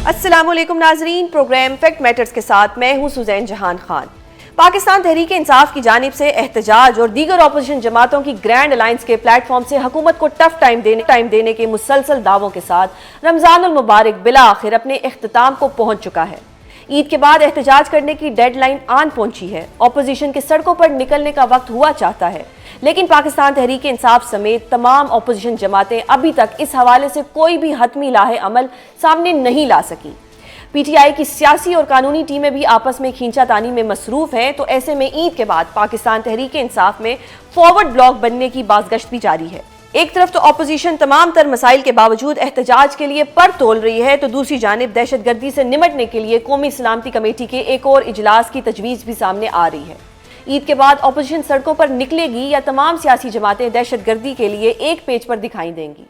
السلام علیکم ناظرین، پروگرام فیکٹ میٹرز کے ساتھ میں ہوں سوزین جہان خان۔ پاکستان تحریک انصاف کی جانب سے احتجاج اور دیگر اپوزیشن جماعتوں کی گرینڈ الائنس کے پلیٹ فارم سے حکومت کو ٹف ٹائم دینے کے مسلسل دعووں کے ساتھ رمضان المبارک بالآخر اپنے اختتام کو پہنچ چکا ہے۔ عید کے بعد احتجاج کرنے کی ڈیڈ لائن آن پہنچی ہے۔ اپوزیشن کے سڑکوں پر نکلنے کا وقت ہوا چاہتا ہے، لیکن پاکستان تحریک انصاف سمیت تمام اپوزیشن جماعتیں ابھی تک اس حوالے سے کوئی بھی حتمی لاہے عمل سامنے نہیں لا سکیں۔ پی ٹی آئی کی سیاسی اور قانونی ٹیمیں بھی آپس میں کھینچا تانی میں مصروف ہیں، تو ایسے میں عید کے بعد پاکستان تحریک انصاف میں فارورڈ بلاک بننے کی بازگشت بھی جاری ہے۔ ایک طرف تو اپوزیشن تمام تر مسائل کے باوجود احتجاج کے لیے پر تول رہی ہے، تو دوسری جانب دہشت گردی سے نمٹنے کے لیے قومی سلامتی کمیٹی کے ایک اور اجلاس کی تجویز بھی سامنے آ رہی ہے۔ عید کے بعد اپوزیشن سڑکوں پر نکلے گی یا تمام سیاسی جماعتیں دہشت گردی کے لیے ایک پیج پر دکھائی دیں گی؟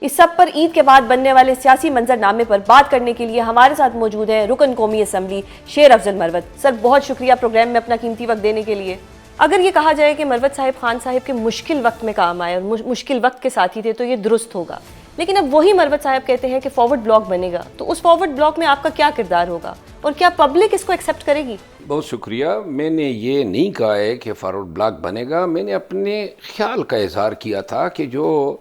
اس سب پر عید کے بعد بننے والے سیاسی منظر نامے پر بات کرنے کے لیے ہمارے ساتھ موجود ہیں رکن قومی اسمبلی شیر افضل مروت۔ سر، بہت شکریہ پروگرام میں اپنا قیمتی وقت دینے کے لیے۔ اگر یہ کہا جائے کہ مروت صاحب خان صاحب کے مشکل وقت میں کام آئے اور مشکل وقت کے ساتھی تھے تو یہ درست ہوگا، لیکن اب وہی مروت صاحب کہتے ہیں کہ فارورڈ بلاک بنے گا، تو اس فارورڈ بلاک میں آپ کا کیا کردار ہوگا اور کیا پبلک اس کو ایکسیپٹ کرے گی؟ بہت شکریہ۔ میں نے یہ نہیں کہا ہے کہ فارورڈ بلاک بنے گا، میں نے اپنے خیال کا اظہار کیا تھا کہ جو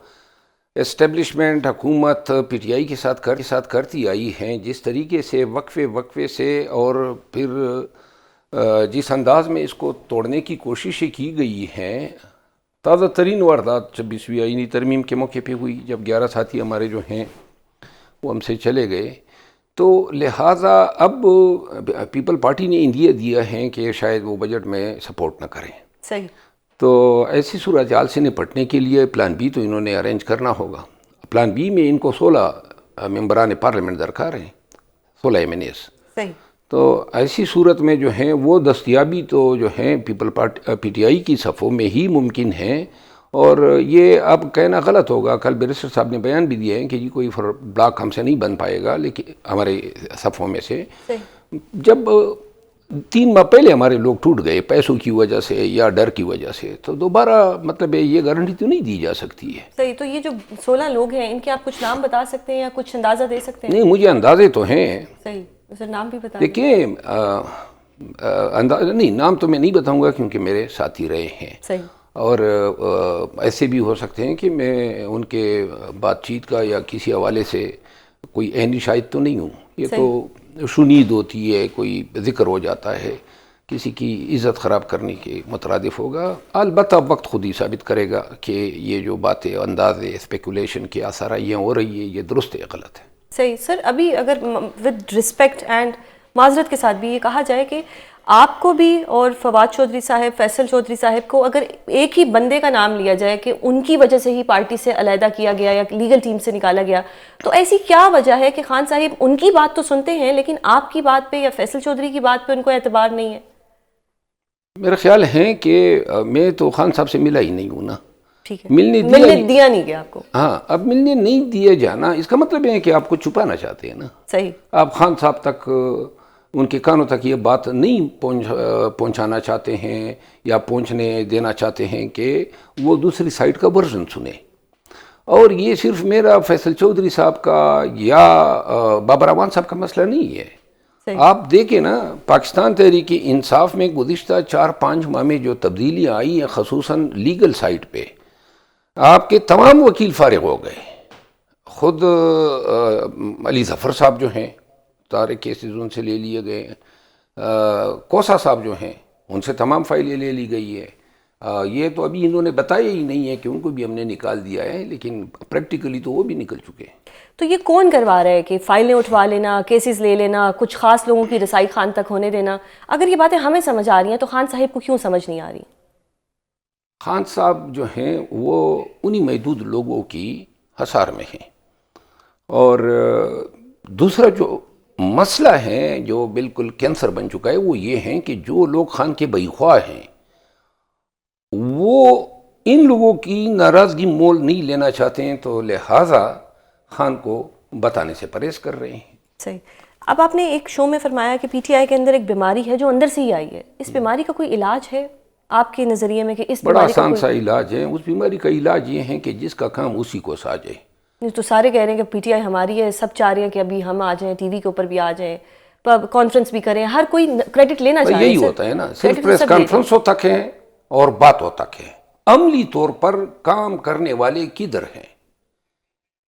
اسٹیبلشمنٹ حکومت پی ٹی آئی کے ساتھ کرتی آئی ہیں، جس طریقے سے وقفے سے اور پھر جس انداز میں اس کو توڑنے کی کوششیں کی گئی ہیں، تازہ ترین واردات 26ویں آئینی ترمیم کے موقع پہ ہوئی جب 11 ساتھی ہمارے جو ہیں وہ ہم سے چلے گئے، تو لہٰذا اب پیپل پارٹی نے اندیا دیا ہے کہ شاید وہ بجٹ میں سپورٹ نہ کریں۔ صحیح۔ تو ایسی صورتحال سے نپٹنے کے لیے پلان بی تو انہوں نے ارینج کرنا ہوگا۔ پلان بی میں ان کو 16 ممبران پارلیمنٹ درکار ہیں، 16 ایم این ایز۔ صحیح۔ تو ایسی صورت میں جو ہیں وہ دستیابی تو جو ہیں پی ٹی آئی کی صفوں میں ہی ممکن ہیں، اور یہ اب کہنا غلط ہوگا۔ کل بیرسٹر صاحب نے بیان بھی دیا ہے کہ کوئی بلاک ہم سے نہیں بن پائے گا، لیکن ہمارے صفوں میں سے جب 3 ماہ پہلے ہمارے لوگ ٹوٹ گئے پیسوں کی وجہ سے یا ڈر کی وجہ سے، تو دوبارہ مطلب یہ گارنٹی تو نہیں دی جا سکتی ہے۔ صحیح۔ تو یہ جو 16 لوگ ہیں ان کے آپ کچھ نام بتا سکتے ہیں یا کچھ اندازہ دے سکتے ہیں؟ نہیں، مجھے اندازے تو ہیں۔ صحیح، سر نام بھی بتا دیکھیں، نہیں، نام تو میں نہیں بتاؤں گا کیونکہ میرے ساتھی رہے ہیں۔ صحیح۔ اور ایسے بھی ہو سکتے ہیں کہ میں ان کے بات چیت کا یا کسی حوالے سے کوئی عینی شاہد تو نہیں ہوں، یہ تو شنید ہوتی ہے، کوئی ذکر ہو جاتا ہے، کسی کی عزت خراب کرنے کے مترادف ہوگا۔ البتہ وقت خود ہی ثابت کرے گا کہ یہ جو باتیں انداز اسپیکولیشن کی آثارائیاں ہو رہی ہے، یہ درست ہے یا غلط ہے۔ صحیح۔ سر، ابھی اگر ود رسپیکٹ اینڈ معذرت کے ساتھ بھی یہ کہا جائے کہ آپ کو بھی اور فواد چودھری صاحب، فیصل چودھری صاحب کو اگر ایک ہی بندے کا نام لیا جائے کہ ان کی وجہ سے ہی پارٹی سے علیحدہ کیا گیا یا لیگل ٹیم سے نکالا گیا، تو ایسی کیا وجہ ہے کہ خان صاحب ان کی بات تو سنتے ہیں لیکن آپ کی بات پہ یا فیصل چودھری کی بات پہ ان کو اعتبار نہیں ہے؟ میرا خیال ہے کہ میں تو خان صاحب سے ملا ہی نہیں ہوں نا۔ ٹھیک ہے، ملنے دیا نہیں گیا آپ کو؟ ہاں، اب ملنے نہیں دیا جانا اس کا مطلب ہے کہ آپ کو چھپانا چاہتے ہیں نا۔ صحیح۔ آپ خان صاحب تک، ان کے کانوں تک یہ بات نہیں پہنچانا چاہتے ہیں یا پہنچنے دینا چاہتے ہیں کہ وہ دوسری سائڈ کا ورژن سنیں۔ اور یہ صرف میرا فیصل چودھری صاحب کا یا بابر اعوان صاحب کا مسئلہ نہیں ہے۔ آپ دیکھیں نا، پاکستان تحریک انصاف میں گزشتہ 4-5 ماہ میں جو تبدیلیاں آئی ہیں، خصوصاً لیگل سائٹ پہ، آپ کے تمام وکیل فارغ ہو گئے۔ خود علی ظفر صاحب جو ہیں، سارے کیسز ان سے لے لیے گئے ہیں۔ کوسا صاحب جو ہیں، ان سے تمام فائلیں لے لی گئی ہے۔ یہ تو ابھی انہوں نے بتایا ہی نہیں ہے کہ ان کو بھی ہم نے نکال دیا ہے، لیکن پریکٹیکلی تو وہ بھی نکل چکے ہیں۔ تو یہ کون کروا رہا ہے کہ فائلیں اٹھوا لینا، کیسز لے لینا، کچھ خاص لوگوں کی رسائی خان تک ہونے دینا؟ اگر یہ باتیں ہمیں سمجھ آ رہی ہیں تو خان صاحب کو کیوں سمجھ نہیں آ رہی؟ خان صاحب جو ہیں وہ انہی محدود لوگوں کی حصار میں ہیں، اور دوسرا جو مسئلہ ہے جو بالکل کینسر بن چکا ہے وہ یہ ہے کہ جو لوگ خان کے بھائی ہیں وہ ان لوگوں کی ناراضگی مول نہیں لینا چاہتے ہیں، تو لہٰذا خان کو بتانے سے پرہیز کر رہے ہیں۔ صحیح۔ اب آپ نے ایک شو میں فرمایا کہ پی ٹی آئی کے اندر ایک بیماری ہے جو اندر سے ہی آئی ہے، اس بیماری کا کوئی علاج ہے آپ کے نظریے میں کہ اس بڑا بیماری کا آسان سا علاج ہے۔ اس بیماری کا علاج یہ ہے کہ جس کا کام اسی کو ساجے۔ تو سارے کہہ رہے ہیں کہ پی ٹی آئی ہماری ہے, سب چاہ رہے ہیں کہ ابھی ہم آ جائیں, ٹی وی کے اوپر بھی آ جائیں, کانفرنس بھی کریں, ہر کوئی کریڈٹ لینا چاہ رہا ہے. یہی ہوتا ہے نا, صرف پریس کانفرنس ہو تک ہے اور بات ہو تک ہے, عملی طور پر کام کرنے والے کدھر ہیں؟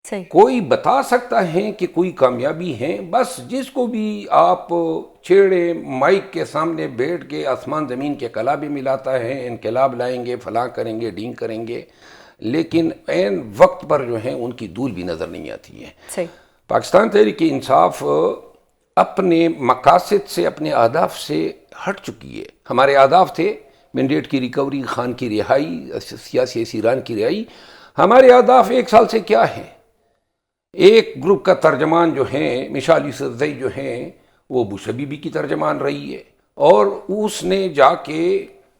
صحیح. کوئی بتا سکتا ہے کہ کوئی کامیابی ہے, بس جس کو بھی آپ چھیڑے مائک کے سامنے بیٹھ کے آسمان زمین کے کلابے ملاتا ہے, انقلاب لائیں گے, فلاں کریں گے, ڈینگ کریں گے, لیکن عین وقت پر جو ہیں ان کی دول بھی نظر نہیں آتی ہے. صحیح. پاکستان تحریک انصاف اپنے مقاصد سے, اپنے اہداف سے ہٹ چکی ہے. ہمارے اہداف تھے مینڈیٹ کی ریکوری, خان کی رہائی, سیاسی اسیران کی رہائی. ہمارے اہداف 1 سال سے کیا ہیں؟ ایک گروپ کا ترجمان جو ہیں مشال یوسفزئی جو ہیں وہ بش حبیبی کی ترجمان رہی ہے, اور اس نے جا کے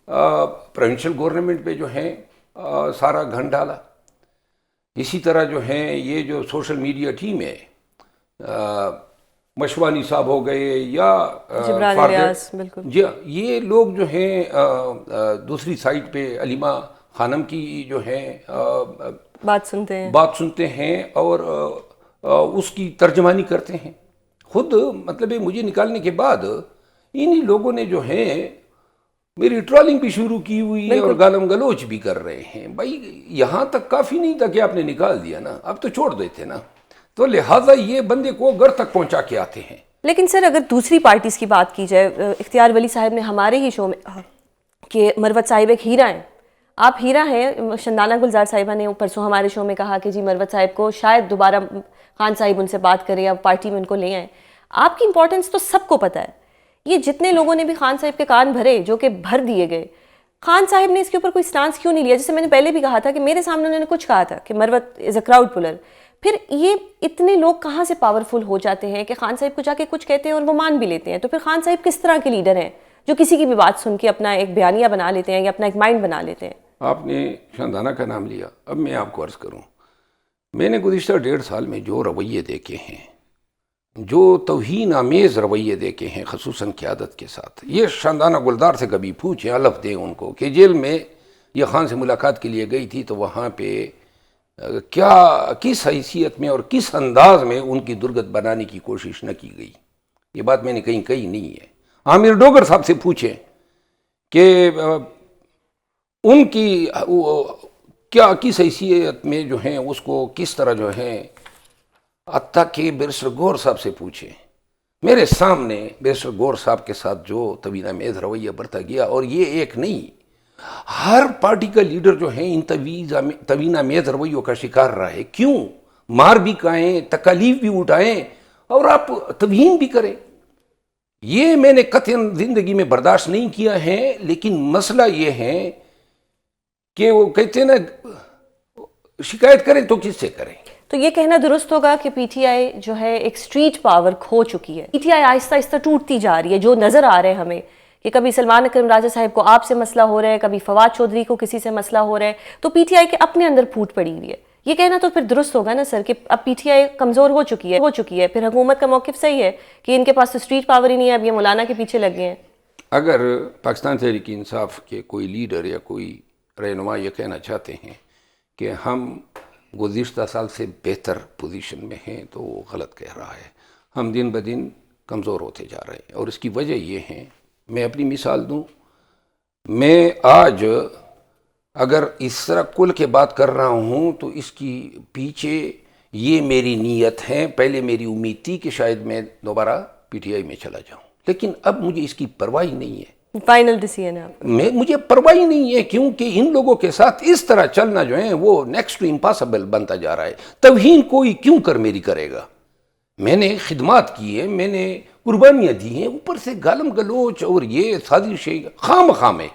پروونشل گورنمنٹ پہ جو ہیں سارا گھن ڈالا. اسی طرح جو ہیں یہ جو سوشل میڈیا ٹیم ہے, مشوانی صاحب ہو گئے یا جبران الیاس, بالکل جی, یہ لوگ جو ہیں دوسری سائٹ پہ علیمہ خانم کی جو ہیں بات سنتے ہیں اور اس کی ترجمانی کرتے ہیں. خود مطلب مجھے نکالنے کے بعد انہی لوگوں نے جو ہیں میری ٹرالنگ بھی شروع کی ہوئی ہے اور گالم گلوچ بھی کر رہے ہیں. بھائی یہاں تک کافی نہیں تھا کہ آپ نے نکال دیا نا, اب تو چھوڑ دیتے نا, تو لہٰذا یہ بندے کو گھر تک پہنچا کے آتے ہیں. لیکن سر اگر دوسری پارٹیز کی بات کی جائے, اختیار ولی صاحب نے ہمارے ہی شو میں کہ مروت صاحب ایک ہیرا ہیں, آپ ہیرا ہیں. شندانہ گلزار صاحبہ نے پرسوں ہمارے شو میں کہا کہ جی مروت صاحب کو شاید دوبارہ خان صاحب ان سے بات کریں یا پارٹی میں ان کو لے آئیں. آپ کی امپورٹنس تو سب کو پتہ ہے. یہ جتنے لوگوں نے بھی خان صاحب کے کان بھرے, جو کہ بھر دیے گئے, خان صاحب نے اس کے اوپر کوئی سٹانس کیوں نہیں لیا؟ جیسے میں نے پہلے بھی کہا تھا کہ میرے سامنے انہوں نے کچھ کہا تھا کہ مروت از اے کراؤڈ پلر. پھر یہ اتنے لوگ کہاں سے پاورفل ہو جاتے ہیں کہ خان صاحب کو جا کے کچھ کہتے ہیں اور وہ مان بھی لیتے ہیں؟ تو پھر خان صاحب کس طرح کے لیڈر ہیں جو کسی کی بھی بات سن کے اپنا ایک بیانیہ بنا لیتے ہیں یا اپنا ایک مائنڈ بنا لیتے ہیں؟ آپ نے شاندانہ کا نام لیا, اب میں آپ کو عرض کروں, میں نے گزشتہ 1.5 سال میں جو رویے دیکھے ہیں, جو توہین آمیز رویے دیکھے ہیں خصوصاً قیادت کے ساتھ. یہ شاندانہ گلدار سے کبھی پوچھیں, الف دیں ان کو کہ جیل میں یہ خان سے ملاقات کے لیے گئی تھی تو وہاں پہ کیا, کس حیثیت میں اور کس انداز میں ان کی درگت بنانے کی کوشش نہ کی گئی. یہ بات میں نے کہیں کہی نہیں ہے. عامر ڈوگر صاحب سے پوچھیں کہ ان کی کیا کس حیثیت میں جو ہیں اس کو کس طرح جو ہیں, حتیٰ کہ بیرسٹر گور صاحب سے پوچھیں. میرے سامنے بیرسٹر گور صاحب کے ساتھ جو توہین آمیز رویہ برتا گیا, اور یہ ایک نہیں, ہر پارٹی کا لیڈر جو ہے ان توہین آمیز رویوں کا شکار رہا ہے. کیوں؟ مار بھی کھائیں, تکالیف بھی اٹھائیں اور آپ توہین بھی کریں. یہ میں نے قطعاً زندگی میں برداشت نہیں کیا ہے. لیکن مسئلہ یہ ہے کہ وہ کہتے ہیں نا, شکایت کریں تو کس سے کریں. تو یہ کہنا درست ہوگا کہ پی ٹی آئی جو ہے ایک سٹریٹ پاور کھو چکی ہے. پی ٹی آئی آہستہ آہستہ ٹوٹتی جا رہی ہے. جو نظر آ رہے ہیں ہمیں کہ کبھی سلمان اکرم راجہ صاحب کو آپ سے مسئلہ ہو رہا ہے, کبھی فواد چودھری کو کسی سے مسئلہ ہو رہا ہے, تو پی ٹی آئی کے اپنے اندر پھوٹ پڑی ہوئی ہے. یہ کہنا تو پھر درست ہوگا نا سر کہ اب پی ٹی آئی کمزور ہو چکی ہے. پھر حکومت کا موقف صحیح ہے کہ ان کے پاس تو سٹریٹ پاور ہی نہیں ہے, اب یہ مولانا کے پیچھے لگ گئے ہیں. اگر پاکستان تحریک انصاف کے کوئی لیڈر یا کوئی رہنما یہ کہنا چاہتے ہیں کہ ہم گزشتہ سال سے بہتر پوزیشن میں ہیں, تو وہ غلط کہہ رہا ہے. ہم دن بدن کمزور ہوتے جا رہے ہیں, اور اس کی وجہ یہ ہے, میں اپنی مثال دوں, میں آج اگر اس طرح کل کے بات کر رہا ہوں تو اس کی پیچھے یہ میری نیت ہے. پہلے میری امید تھی کہ شاید میں دوبارہ پی ٹی آئی میں چلا جاؤں, لیکن اب مجھے اس کی پرواہ نہیں ہے. فائنل ڈیسیژن ہے آپ کا؟ مجھے پرواہ نہیں ہے, کیونکہ ان لوگوں کے ساتھ اس طرح چلنا جو ہے وہ نیکسٹ ٹو امپاسبل بنتا جا رہا ہے. توہین کوئی کیوں کر میری کرے گا؟ میں نے خدمات کی ہیں, میں نے قربانیاں دی ہیں, اوپر سے گالم گلوچ اور یہ سازشیں خام خام ہے.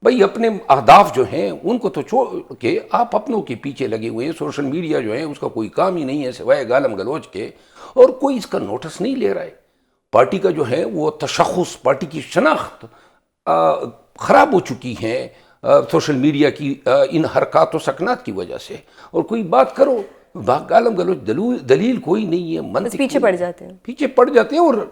بھائی اپنے اہداف جو ہیں ان کو تو چھوڑ کے آپ اپنوں کے پیچھے لگے ہوئے ہیں. سوشل میڈیا جو ہے اس کا کوئی کام ہی نہیں ہے سوائے گالم گلوچ کے, اور کوئی اس کا نوٹس نہیں لے رہا ہے. پارٹی کا جو ہے وہ تشخص, پارٹی کی شناخت خراب ہو چکی ہیں سوشل میڈیا کی ان حرکات و سکنات کی وجہ سے. اور کوئی بات کرو, گالم گلوچ دلیل کوئی نہیں ہے, منطق پیچھے پڑ جاتے ہیں. اور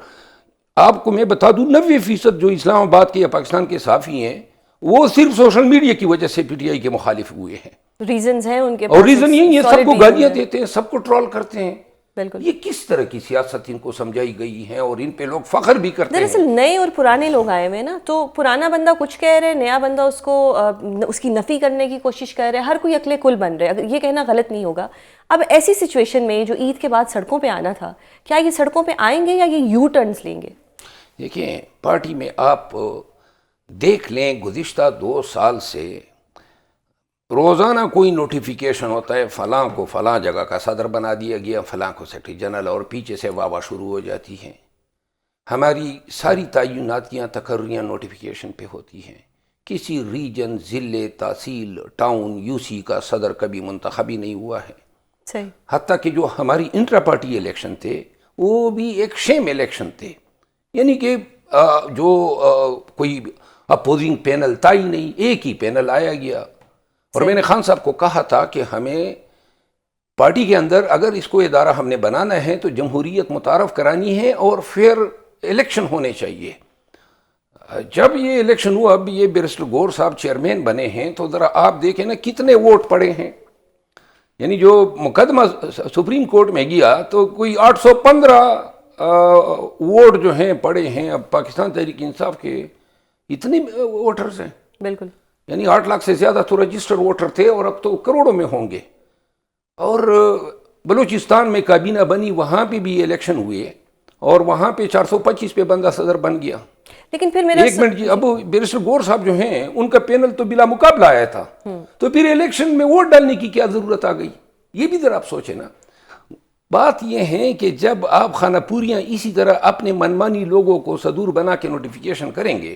آپ کو میں بتا دوں 90% جو اسلام آباد کے یا پاکستان کے صحافی ہیں وہ صرف سوشل میڈیا کی وجہ سے پی ٹی آئی کے مخالف ہوئے ہیں. ریزنز ہیں ان کے اور ریزن یہی ہے سب کو solid گالیاں reasons ہیں. دیتے ہیں, سب کو ٹرول کرتے ہیں. بالکل. یہ کس طرح کی سیاست ان کو سمجھائی گئی ہے اور ان پہ لوگ فخر بھی کرتے ہیں. دراصل نئے اور پرانے لوگ آئے ہوئے ہیں نا, تو پرانا بندہ کچھ کہہ رہے, نیا بندہ اس کو اس کی نفی کرنے کی کوشش کر رہے, ہر کوئی عقل کل بن رہے. اگر یہ کہنا غلط نہیں ہوگا, اب ایسی سچویشن میں جو عید کے بعد سڑکوں پہ آنا تھا, کیا یہ سڑکوں پہ آئیں گے یا یہ یو ٹرنز لیں گے؟ دیکھیں پارٹی میں آپ دیکھ لیں گزشتہ 2 سال سے روزانہ کوئی نوٹیفیکیشن ہوتا ہے, فلاں کو فلاں جگہ کا صدر بنا دیا گیا, فلاں کو سیکرٹری جنرل, اور پیچھے سے واہ واہ شروع ہو جاتی ہیں. ہماری ساری تعینات کی تقرریاں نوٹیفیکیشن پہ ہوتی ہیں. کسی ریجن, ضلع, تحصیل, ٹاؤن, یو سی کا صدر کبھی منتخب ہی نہیں ہوا ہے. صحیح. حتیٰ کہ جو ہماری انٹرا پارٹی الیکشن تھے وہ بھی ایک شیم الیکشن تھے, یعنی کہ جو کوئی اپوزنگ پینل تھا ہی نہیں, ایک ہی پینل آیا گیا. اور میں نے خان صاحب کو کہا تھا کہ ہمیں پارٹی کے اندر اگر اس کو ادارہ ہم نے بنانا ہے تو جمہوریت متعارف کرانی ہے اور پھر الیکشن ہونے چاہیے. جب یہ الیکشن ہوا, اب یہ بیرسٹر گور صاحب چیئرمین بنے ہیں, تو ذرا آپ دیکھیں نا کتنے ووٹ پڑے ہیں. یعنی جو مقدمہ سپریم کورٹ میں گیا تو کوئی 815 ووٹ جو ہیں پڑے ہیں. اب پاکستان تحریک انصاف کے اتنے ووٹرز ہیں. بالکل. یعنی 8 لاکھ سے زیادہ تو رجسٹر ووٹر تھے, اور اب تو کروڑوں میں ہوں گے. اور بلوچستان میں کابینہ بنی, وہاں پہ بھی الیکشن ہوئے اور وہاں پہ 425 پہ بندہ صدر بن گیا. لیکن پھر میرا ایک منٹ جی, اب بیرسٹر گور صاحب جو ہیں ان کا پینل تو بلا مقابلہ آیا تھا, تو پھر الیکشن میں ووٹ ڈالنے کی کیا ضرورت آ گئی؟ یہ بھی ذرا آپ سوچیں نا. بات یہ ہے کہ جب آپ خانہ پوریاں اسی طرح اپنے منمانی لوگوں کو صدور بنا کے نوٹیفیکیشن کریں گے,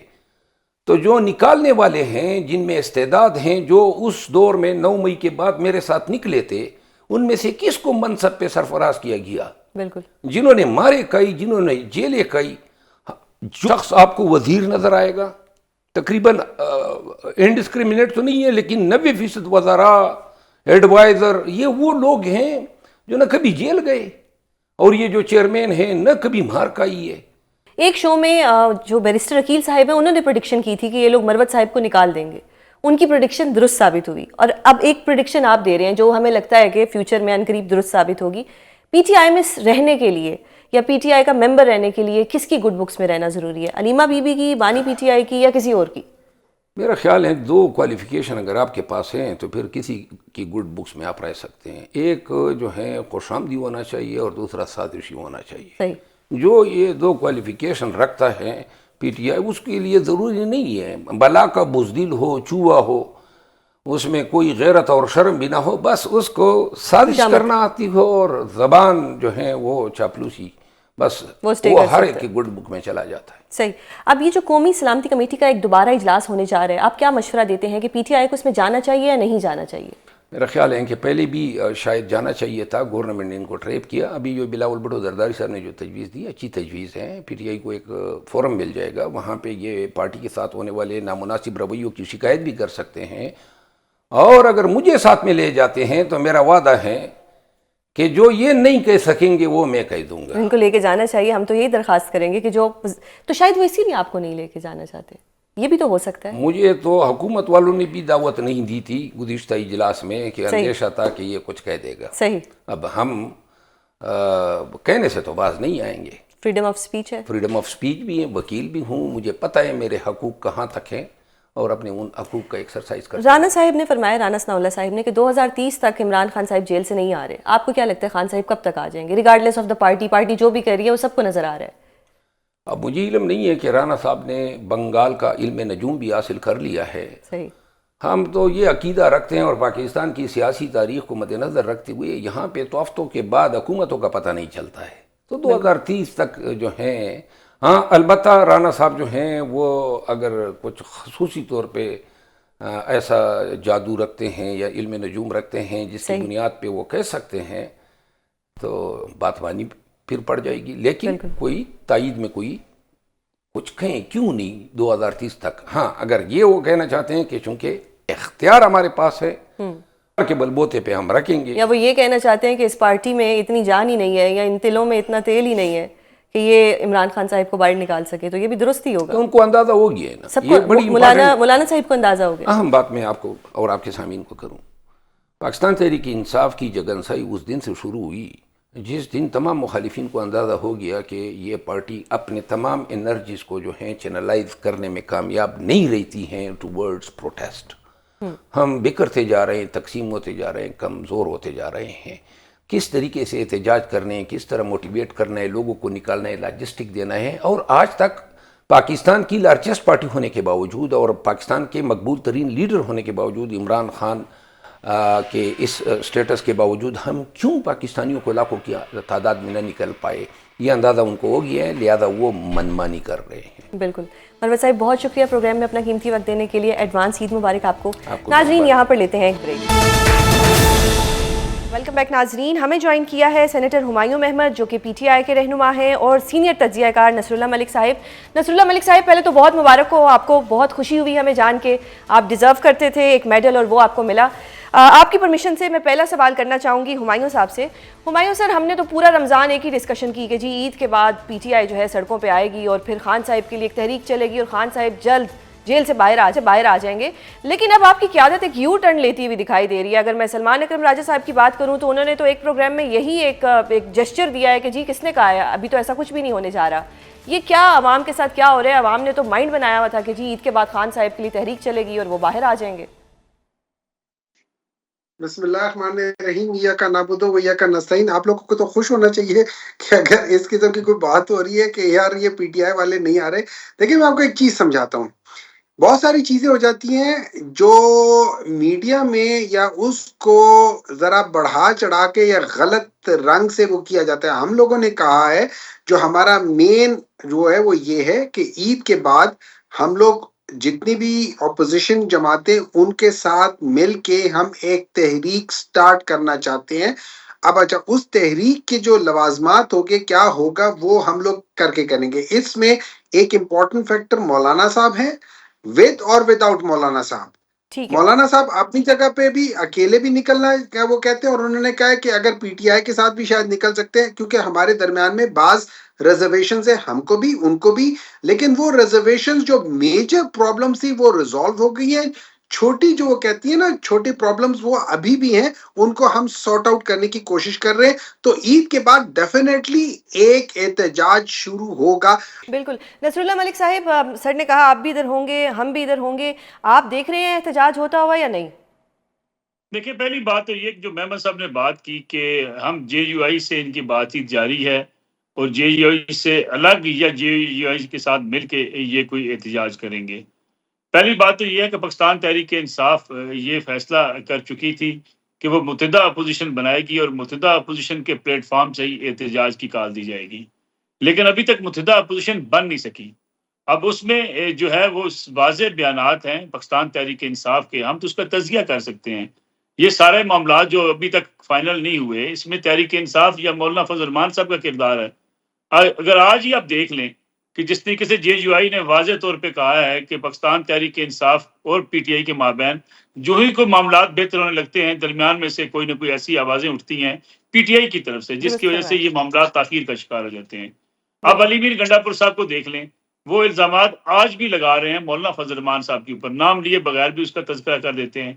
تو جو نکالنے والے ہیں جن میں استعداد ہیں, جو اس دور میں 9 مئی کے بعد میرے ساتھ نکلے تھے, ان میں سے کس کو منصب پہ سرفراز کیا گیا؟ بالکل. جنہوں نے مارے کئی, جنہوں نے جیلیں کئی, شخص آپ کو وزیر نظر آئے گا تقریباً انڈسکریمنیٹ تو نہیں ہے, لیکن 90% وزراء, ایڈوائزر, یہ وہ لوگ ہیں جو نہ کبھی جیل گئے, اور یہ جو چیئرمین ہیں نہ کبھی مار کھائی ہے. ایک شو میں جو بیرسٹر عقیل صاحب ہیں انہوں نے پریڈکشن کی تھی کہ یہ لوگ مروت صاحب کو نکال دیں گے. ان کی پریڈکشن درست ثابت ہوئی, اور اب ایک پریڈکشن آپ دے رہے ہیں جو ہمیں لگتا ہے کہ فیوچر میں عنقریب درست ثابت ہوگی. پی ٹی آئی میں رہنے کے لیے یا پی ٹی آئی کا ممبر رہنے کے لیے کس کی گڈ بکس میں رہنا ضروری ہے؟ علیمہ بی بی کی, بانی پی ٹی آئی کی, یا کسی اور کی؟ میرا خیال ہے 2 کوالیفیکیشن اگر آپ کے پاس ہیں تو پھر کسی کی گڈ بکس میں آپ رہ سکتے ہیں. ایک جو ہے خوش آمدی ہونا چاہیے اور دوسرا سازشی ہونا چاہیے. صحیح. جو یہ 2 کوالیفیکیشن رکھتا ہے پی ٹی آئی, اس کے لیے ضروری نہیں ہے بلا کا بزدل ہو, چوہا ہو, اس میں کوئی غیرت اور شرم بھی نہ ہو, بس اس کو سازش کرنا آتی ہو اور زبان جو ہے وہ چاپلوسی, بس وہ ہر ایک کی گڈ بک میں چلا جاتا ہے. صحیح. اب یہ جو قومی سلامتی کمیٹی کا ایک دوبارہ اجلاس ہونے جا رہا ہے, آپ کیا مشورہ دیتے ہیں کہ پی ٹی آئی کو اس میں جانا چاہیے یا نہیں جانا چاہیے؟ میرا خیال ہے کہ پہلے بھی شاید جانا چاہیے تھا, گورنمنٹ نے ان کو ٹریپ کیا. ابھی جو بلاول بھٹو زرداری صاحب نے جو تجویز دی, اچھی تجویز ہے. پی ٹی آئی کو ایک فورم مل جائے گا, وہاں پہ یہ پارٹی کے ساتھ ہونے والے نامناسب رویوں کی شکایت بھی کر سکتے ہیں, اور اگر مجھے ساتھ میں لے جاتے ہیں تو میرا وعدہ ہے کہ جو یہ نہیں کہہ سکیں گے وہ میں کہہ دوں گا. ان کو لے کے جانا چاہیے. ہم تو یہی درخواست کریں گے کہ جو, تو شاید وہ اسی لیے آپ کو نہیں لے کے جانا چاہتے, یہ بھی تو ہو سکتا ہے. مجھے تو حکومت والوں نے بھی دعوت نہیں دی تھی گزشتہ اجلاس میں, کہ اندیشہ تھا کہ یہ کچھ کہہ دے گا. صحیح. اب ہم کہنے سے تو باز نہیں آئیں گے. فریڈم آف سپیچ ہے, فریڈم آف سپیچ بھی ہے, وکیل بھی ہوں, مجھے پتہ ہے میرے حقوق کہاں تک ہیں, اور اپنے ان حقوق کا ایکسرسائز کرتے ہیں. رانا صاحب نے فرمایا, رانا ثناء اللہ صاحب نے, کہ 2030 تک عمران خان صاحب جیل سے نہیں آ رہے. آپ کو کیا لگتا ہے خان صاحب کب تک آ جائیں گے؟ ریگارڈلیس آف دا پارٹی جو بھی کر رہی ہے وہ سب کو نظر آ رہا ہے. اب مجھے علم نہیں ہے کہ رانا صاحب نے بنگال کا علم نجوم بھی حاصل کر لیا ہے. صحیح. ہم تو یہ عقیدہ رکھتے ہیں, اور پاکستان کی سیاسی تاریخ کو مد نظر رکھتے ہوئے یہاں پہ تو ہفتوں کے بعد حکومتوں کا پتہ نہیں چلتا ہے, تو 2030 تک جو ہیں. ہاں البتہ رانا صاحب جو ہیں وہ اگر کچھ خصوصی طور پہ ایسا جادو رکھتے ہیں یا علم نجوم رکھتے ہیں جس کی بنیاد پہ وہ کہہ سکتے ہیں, تو بات مانی پھر پڑ جائے گی. لیکن کوئی تائید میں کوئی کچھ کہیں کیوں نہیں 2030 تک. ہاں اگر یہ وہ کہنا چاہتے ہیں کہ چونکہ اختیار ہمارے پاس ہے کے بل بوتے پہ ہم رکھیں گے, یا وہ یہ کہنا چاہتے ہیں کہ اس پارٹی میں اتنی جان ہی نہیں ہے, یا ان تلوں میں اتنا تیل ہی نہیں ہے کہ یہ عمران خان صاحب کو باہر نکال سکے, تو یہ بھی درست ہی ہوگا. تو ان کو اندازہ ہو گیا ہے نا, سب کو. مولانا صاحب کو اندازہ ہو گیا. اہم بات میں آپ کو اور آپ کے سامعین کو کروں, پاکستان تحریک انصاف کی جگنسائی اس دن سے شروع ہوئی جس دن تمام مخالفین کو اندازہ ہو گیا کہ یہ پارٹی اپنے تمام انرجیز کو جو ہیں چینلائز کرنے میں کامیاب نہیں رہتی ہیں ٹورڈز پروٹیسٹ. ہم بکھرتے جا رہے ہیں، تقسیم ہوتے جا رہے ہیں، کمزور ہوتے جا رہے ہیں. کس طریقے سے احتجاج کرنے ہیں، کس طرح موٹیویٹ کرنا ہے، لوگوں کو نکالنا ہے، لاجسٹک دینا ہے. اور آج تک پاکستان کی لارجسٹ پارٹی ہونے کے باوجود اور پاکستان کے مقبول ترین لیڈر ہونے کے باوجود، عمران خان کے اس سٹیٹس کے باوجود، ہم کیوں پاکستانیوں کو لاکھوں کی تعداد میں نہ نکل پائے؟ یہ اندازہ ان کو ہو گیا ہے، لہذا وہ منمانی کر رہے ہیں. بالکل. مروت صاحب بہت شکریہ پروگرام میں اپنا قیمتی وقت دینے کے لیے. ایڈوانس عید مبارک آپ کو. ناظرین یہاں پر لیتے ہیں ایک بریک. ویلکم بیک ناظرین. ہمیں جوائن کیا ہے سینیٹر ہمایوں محمد جو کہ پی ٹی آئی کے رہنما ہیں، اور سینئر تجزیہ کار نصر اللہ ملک صاحب. نصر اللہ ملک صاحب، پہلے تو بہت مبارک ہو آپ کو. بہت خوشی ہوئی ہمیں جان کے آپ ڈیزرو کرتے تھے ایک میڈل اور وہ آپ کو ملا. آپ کی پرمیشن سے میں پہلا سوال کرنا چاہوں گی ہمایوں صاحب سے. ہمایوں سر، ہم نے تو پورا رمضان ایک ہی ڈسکشن کی کہ جی عید کے بعد پی ٹی آئی جو ہے سڑکوں پہ آئے گی اور پھر خان صاحب کے لیے ایک تحریک چلے گی اور خان صاحب جلد جیل سے باہر آ جائیں گے. لیکن اب آپ کی قیادت ایک یو ٹرن لیتی ہوئی دکھائی دے رہی ہے. اگر میں سلمان اکرم راجہ صاحب کی بات کروں تو انہوں نے تو ایک پروگرام میں یہی ایک جسچر دیا ہے کہ جی کس نے کہا ہے، ابھی تو ایسا کچھ بھی نہیں ہونے جا رہا. یہ کیا عوام کے ساتھ کیا ہو رہا ہے؟ عوام نے تو مائنڈ بنایا ہوا تھا کہ جی عید کے بعد خان صاحب کے لیے تحریک چلے گی اور وہ باہر آ جائیں گے. بسم اللہ الرحمن الرحیم. ایاک نعبد و ایاک نستعین. آپ لوگوں کو تو خوش ہونا چاہیے کہ اگر اس قسم کی کوئی بات ہو رہی ہے کہ یار یہ پی ٹی آئی والے نہیں آ رہے. دیکھیں، میں آپ کو ایک چیز سمجھاتا ہوں. بہت ساری چیزیں ہو جاتی ہیں جو میڈیا میں یا اس کو ذرا بڑھا چڑھا کے یا غلط رنگ سے وہ کیا جاتا ہے. ہم لوگوں نے کہا ہے جو ہمارا مین جو ہے وہ یہ ہے کہ عید کے بعد ہم لوگ جتنی بھی اپوزیشن جماعتیں ان کے ساتھ مل کے ہم ایک تحریک سٹارٹ کرنا چاہتے ہیں. اب اچھا، اس تحریک کے جو لوازمات ہوگے، کیا ہوگا، وہ ہم لوگ کر کے کریں گے. اس میں ایک امپورٹنٹ فیکٹر مولانا صاحب ہیں، ود اور وداؤٹ مولانا صاحب. مولانا صاحب اپنی جگہ پہ بھی اکیلے بھی نکلنا ہے وہ کہتے ہیں، اور انہوں نے کہا ہے کہ اگر پی ٹی آئی کے ساتھ بھی شاید نکل سکتے ہیں کیونکہ ہمارے درمیان میں بعض ریزرویشنز ہیں، ہم کو بھی ان کو بھی. لیکن وہ ریزرویشنز جو میجر پرابلمز تھی وہ ریزالو ہو گئی ہیں. چھوٹی جو وہ کہتی ہیں نا چھوٹی پرابلمز وہ ابھی بھی ہیں، ان کو ہم سارٹ آؤٹ کرنے کی کوشش کر رہے ہیں. تو عید کے بعد ڈیفینیٹلی ایک احتجاج شروع ہوگا. بالکل. نصر اللہ ملک صاحب، سر نے کہا آپ بھی ادھر ہوں گے، ہم بھی ادھر ہوں گے. آپ دیکھ رہے ہیں احتجاج ہوتا ہوا یا نہیں؟ دیکھیں، پہلی بات تو یہ کہ جو محمد صاحب نے بات کی کہ ہم جے یو آئی سے ان کی بات چیت جاری ہے اور جے یو آئی سے الگ یا جے یو آئی کے ساتھ مل کے یہ کوئی احتجاج کریں گے. پہلی بات تو یہ ہے کہ پاکستان تحریک انصاف یہ فیصلہ کر چکی تھی کہ وہ متحدہ اپوزیشن بنائے گی اور متحدہ اپوزیشن کے پلیٹ فارم سے ہی احتجاج کی کال دی جائے گی. لیکن ابھی تک متحدہ اپوزیشن بن نہیں سکی. اب اس میں جو ہے وہ واضح بیانات ہیں پاکستان تحریک انصاف کے، ہم تو اس کا تجزیہ کر سکتے ہیں. یہ سارے معاملات جو ابھی تک فائنل نہیں ہوئے، اس میں تحریک انصاف یا مولانا فضل الرحمان صاحب کا کردار ہے. اگر آج ہی آپ دیکھ لیں کہ جس طریقے سے جے یو آئی نے واضح طور پہ کہا ہے کہ پاکستان تحریک انصاف اور پی ٹی آئی کے مابین جو ہی کوئی معاملات بہتر ہونے لگتے ہیں، درمیان میں سے کوئی نہ کوئی ایسی آوازیں اٹھتی ہیں پی ٹی آئی کی طرف سے جس کی وجہ سے یہ معاملات تاخیر کا شکار ہو جاتے ہیں. اب علی میر گنڈا پور صاحب کو دیکھ لیں، وہ الزامات آج بھی لگا رہے ہیں مولانا فضل الرحمان صاحب کے اوپر، نام لیے بغیر بھی اس کا تذکرہ کر دیتے ہیں.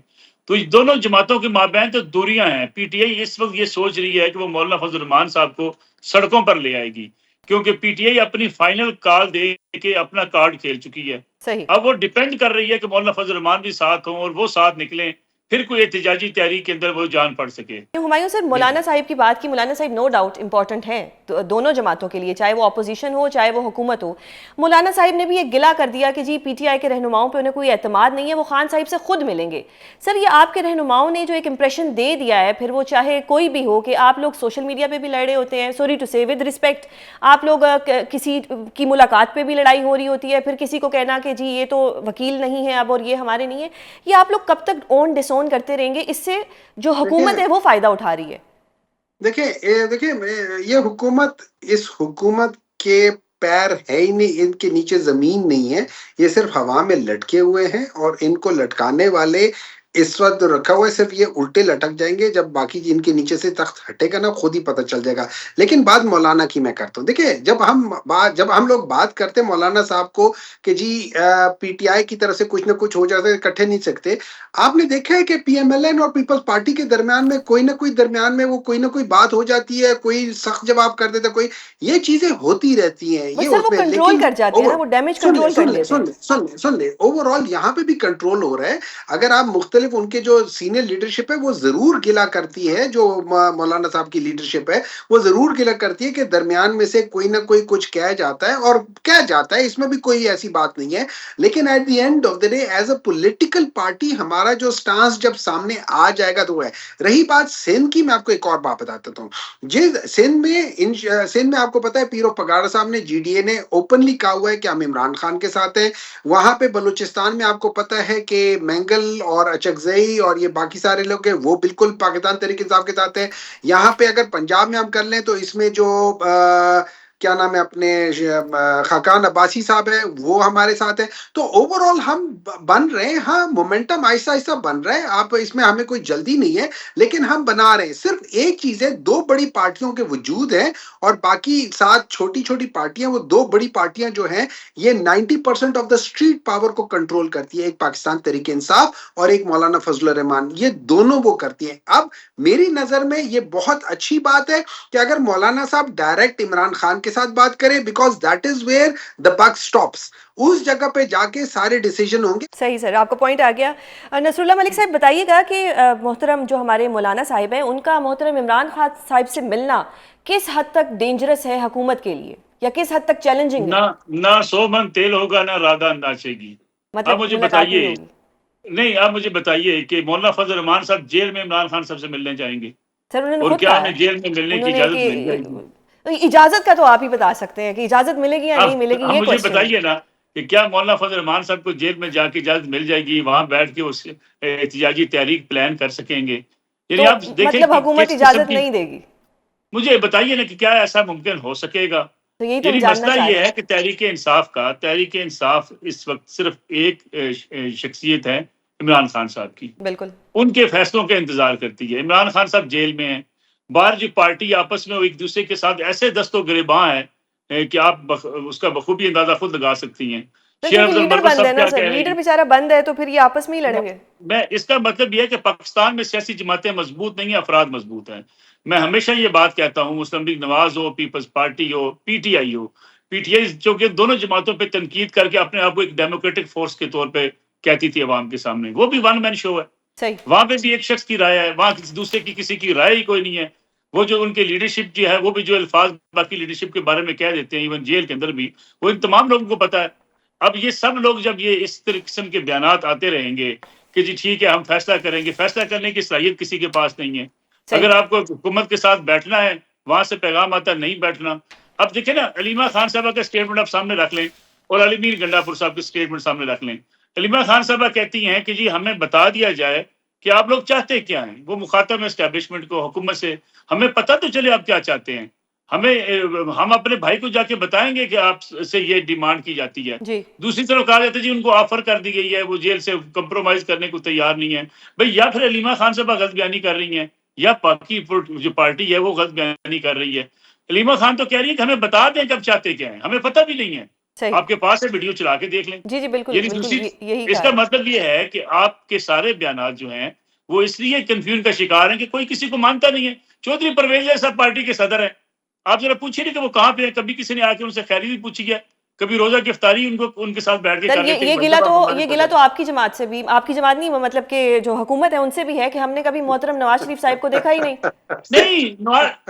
تو اس دونوں جماعتوں کے مابین تو دوریاں ہیں. پی ٹی آئی اس وقت یہ سوچ رہی ہے کہ وہ مولانا فضل الرحمان صاحب کو سڑکوں پر لے آئے گی، کیونکہ پی ٹی آئی اپنی فائنل کال دے کے اپنا کارڈ کھیل چکی ہے. صحیح. اب وہ ڈیپینڈ کر رہی ہے کہ مولانا فضل الرحمان بھی ساتھ ہوں اور وہ ساتھ نکلیں، پھر کوئی احتجاجی تحریک کے اندر وہ جان پڑ سکے. ہمایوں سر، مولانا صاحب کی بات کی. مولانا صاحب نو ڈاؤٹ امپورٹنٹ ہیں دونوں جماعتوں کے لیے، چاہے وہ اپوزیشن ہو چاہے وہ حکومت ہو. مولانا صاحب نے بھی ایک گلہ کر دیا کہ جی پی ٹی آئی کے رہنماؤں پہ انہیں کوئی اعتماد نہیں ہے، وہ خان صاحب سے خود ملیں گے. سر، یہ آپ کے رہنماؤں نے جو ایک امپریشن دے دیا ہے، پھر وہ چاہے کوئی بھی ہو، کہ آپ لوگ سوشل میڈیا پہ بھی لڑے ہوتے ہیں، سوری ٹو سے ود رسپیکٹ، آپ لوگ کسی کی ملاقات پہ بھی لڑائی ہو رہی ہوتی ہے، پھر کسی کو کہنا کہ جی یہ تو وکیل نہیں ہے اب اور یہ ہمارے نہیں ہے. یہ آپ لوگ کب تک اون ڈس اون کرتے رہیں گے؟ اس سے جو حکومت ہے وہ فائدہ اٹھا رہی ہے. دیکھیں یہ حکومت، اس حکومت کے پیر ہے ہی نہیں، ان کے نیچے زمین نہیں ہے، یہ صرف ہوا میں لٹکے ہوئے ہیں. اور ان کو لٹکانے والے اس وقت رکھا ہوا ہے، صرف یہ الٹے لٹک جائیں گے، جب باقی ان کے نیچے سے تخت ہٹے گا نا خود ہی پتہ چل جائے گا۔ لیکن بات مولانا کی میں کرتا ہوں، دیکھیں جب ہم لوگ بات کرتے ہیں مولانا صاحب کو کہ جی پی ٹی آئی کی طرف سے کچھ نہ کچھ ہو جاتا ہے، اکٹھے نہیں سکتے، آپ نے دیکھا ہے کہ پی ایم ایل این اور پیپلز پارٹی کے درمیان میں کوئی نہ کوئی درمیان میں وہ کوئی نہ کوئی بات ہو جاتی ہے، کوئی سخت جواب کر دیتا ہے، کوئی یہ چیزیں ہوتی رہتی ہیں، یہ سر اس وہ میں کنٹرول لیکن کر جاتے ہیں نا، وہ ڈیمیج کنٹرول کر لیتے ہیں۔ سن لے اوور آل یہاں پہ بھی کنٹرول ہو رہا ہے۔ اگر آپ مختلف ان کے جو سینئر لیڈرشپ ہے وہ ضرور گلا کرتی ہے، جو مولانا صاحب کی لیڈرشپ ہے وہ ضرور گلا کرتی ہے کہ درمیان میں سے کوئی نہ کوئی کچھ کہہ جاتا ہے، اور کہہ جاتا ہے، اس میں بھی کوئی ایسی بات نہیں ہے۔ لیکن at the end of the day as a political party ہمارا جو سٹانس جب سامنے آ جائے گا تو وہ ہے۔ رہی بات سندھ کی، میں آپ کو ایک اور بات بتاتا ہوں جی۔ سندھ میں آپ کو پتا ہے پیرو پگاڑا صاحب نے، جی ڈی اے نے اوپنلی کہا ہوا ہے کہ ہم عمران خان کے ساتھ ہیں۔ وہاں پہ بلوچستان میں آپ کو پتا ہے کہ مینگل اور اچکزئی اور یہ باقی سارے لوگ ہیں وہ بالکل پاکستان تحریک انصاف کے ساتھ ہیں۔ یہاں پہ اگر پنجاب میں ہم کر لیں تو اس میں جو کیا نام ہے اپنے خاقان عباسی صاحب ہے وہ ہمارے ساتھ ہے۔ تو اوور آل ہم بن رہے ہیں، ہاں مومنٹم آہستہ آہستہ بن رہا ہے، آپ اس میں ہمیں کوئی جلدی نہیں ہے، لیکن ہم بنا رہے ہیں۔ صرف ایک چیز ہے، دو بڑی پارٹیوں کے وجود ہیں اور باقی 7 چھوٹی چھوٹی پارٹیاں، وہ دو بڑی پارٹیاں جو ہیں یہ 90% آف دا اسٹریٹ پاور کو کنٹرول کرتی ہے، ایک پاکستان تحریک انصاف اور ایک مولانا فضل الرحمان، یہ دونوں وہ کرتی ہیں۔ اب میری نظر میں یہ بہت اچھی بات ہے کہ اگر مولانا صاحب ڈائریکٹ عمران خان کے ساتھ بات کریں، because that is where the book stops, اس جگہ پہ جا کے سارے ڈیسیجن ہوں گے۔ صحیح سر، آپ کا پوائنٹ آ گیا۔ نصر اللہ ملک صاحب بتائیے گا کہ محترم جو ہمارے مولانا صاحب ہیں ان کا محترم عمران خان صاحب سے ملنا کس حد تک ڈینجرس ہے حکومت کے لیے، یا کس حد تک چیلنجنگ ہے؟ نہ 100 من تیل ہوگا نہ رادہ ناچے گی۔ مطلب آپ مجھے ملاقات نہیں بتائیے، ہوگی؟ نہیں آپ مجھے بتائیے کہ مولانا فضل الرحمان صاحب جیل میں عمران خان صاحب سے ملنے جائیں گے؟ سر انہوں نے اور خود کیا کہا ہمیں ہے، جیل میں ملنے کی انہوں نے اجازت مل جائے گی؟ کہ اجازت کا تو آپ ہی بتا سکتے ہیں کہ اجازت ملے گی یا نہیں ملے گی، آپ یہ مجھے کوشچن ہے۔ بتائیے نا کہ کیا مولانا فضل الرحمان صاحب کو جیل میں جا کے اجازت مل جائے گی، وہاں بیٹھ کے اس احتجاجی تحریک پلان کر سکیں گے؟ یعنی تو آپ دیکھیں مطلب کہ حکومت کس قسم اجازت کی، نہیں دے گی؟ مجھے بتائیے نا کہ کیا ایسا ممکن ہو سکے گا؟ تو یہی تو ہم یعنی جاننا مسئلہ چاہ یہ رہے ہے ہیں۔ کہ تحریک انصاف اس وقت صرف ایک شخصیت ہے، عمران خان صاحب کی، بالکل ان کے فیصلوں کا انتظار کرتی ہے۔ عمران خان صاحب جیل میں ہیں، باہر جو پارٹی آپس میں وہ ایک دوسرے کے ساتھ ایسے دست و گریباں ہیں کہ آپ اس کا بخوبی اندازہ خود لگا سکتی ہیں۔ سر شیخ کیونکہ عبد لیڈر المرکز بند ہے صاحب نا کیا سر، کہہ رہے لیڈر ہیں؟ بیچارہ بند ہے تو پھر یہ آپس میں ہی لڑیں گے۔ میں اس کا مطلب یہ ہے کہ پاکستان میں سیاسی جماعتیں مضبوط نہیں ہیں، افراد مضبوط ہیں۔ میں ہمیشہ یہ بات کہتا ہوں، مسلم لیگ نواز ہو، پیپلز پارٹی ہو، پی ٹی آئی ہو، پی ٹی آئی جو کہ دونوں جماعتوں پہ تنقید کر کے اپنے آپ کو ایک ڈیموکریٹک فورس کے طور پہ کہتی تھی عوام کے سامنے، وہ بھی ون مین شو ہے۔ صحیح۔ وہاں پہ بھی ایک شخص کی رائے ہے، وہاں دوسرے کی کسی کی رائے ہی کوئی نہیں ہے۔ وہ جو ان کے لیڈرشپ جو ہے، وہ بھی جو الفاظ باقی لیڈرشپ کے بارے میں کہہ دیتے ہیں، ایون جیل کے اندر بھی، وہ ان تمام لوگوں کو پتا ہے۔ اب یہ سب لوگ جب یہ اس طرح قسم کے بیانات آتے رہیں گے کہ جی ٹھیک ہے ہم فیصلہ کریں گے، فیصلہ کرنے کی صلاحیت کسی کے پاس نہیں ہے۔ صحیح۔ اگر آپ کو حکومت کے ساتھ بیٹھنا ہے، وہاں سے پیغام آتا ہے نہیں بیٹھنا۔ اب دیکھیں نا، علیمہ خان صاحبہ کا اسٹیٹمنٹ آپ سامنے رکھ لیں اور علی میر گنڈا پور صاحب کے اسٹیٹمنٹ سامنے رکھ لیں۔ علیمہ خان صاحبہ کہتی ہیں کہ جی ہمیں بتا دیا جائے کہ آپ لوگ چاہتے کیا ہیں، وہ مخاطب ہے اسٹیبلشمنٹ کو، حکومت سے، ہمیں پتہ تو چلے آپ کیا چاہتے ہیں، ہم اپنے بھائی کو جا کے بتائیں گے کہ آپ سے یہ ڈیمانڈ کی جاتی ہے۔ جی دوسری طرف کہا جاتا ہے جی ان کو آفر کر دی گئی ہے، وہ جیل سے کمپرومائز کرنے کو تیار نہیں ہے۔ بھئی یا پھر علیمہ خان صاحبہ غلط بیانی کر رہی ہیں، یا باقی جو پارٹی ہے وہ غلط بیانی کر رہی ہے۔ علیمہ خان تو کہہ رہی ہے کہ ہمیں بتا دیں کہ اب چاہتے کیا ہیں، ہمیں پتہ بھی نہیں ہے، صحیح۔ آپ کے پاس ہے ویڈیو چلا کے دیکھ لیں۔ جی جی بالکل یعنی بالکل، دوسری، یہی اس کہا کا ہے۔ مطلب یہ ہے کہ آپ کے سارے بیانات جو ہیں وہ اس لیے کنفیوژن کا شکار ہیں کہ کوئی کسی کو مانتا نہیں ہے۔ چودھری پرویز صاحب پارٹی کے صدر ہیں، آپ ذرا پوچھیے نہیں کہ وہ کہاں پہ ہیں، کبھی کسی نے آ کے ان سے خیری نہیں پوچھی ہے، کبھی روزہ کی افطاری ان کے ساتھ بیٹھ کے سر کر لیتے یہ کہ گلا مطلب تو آپ ہمارے یہ گلا صدر تو آپ کی جماعت سے بھی، آپ کی جماعت نہیں، مطلب کہ جو حکومت ہے ان سے بھی ہے کہ ہم نے کبھی محترم نواز شریف صاحب کو دیکھا ہی نہیں۔ نہیں۔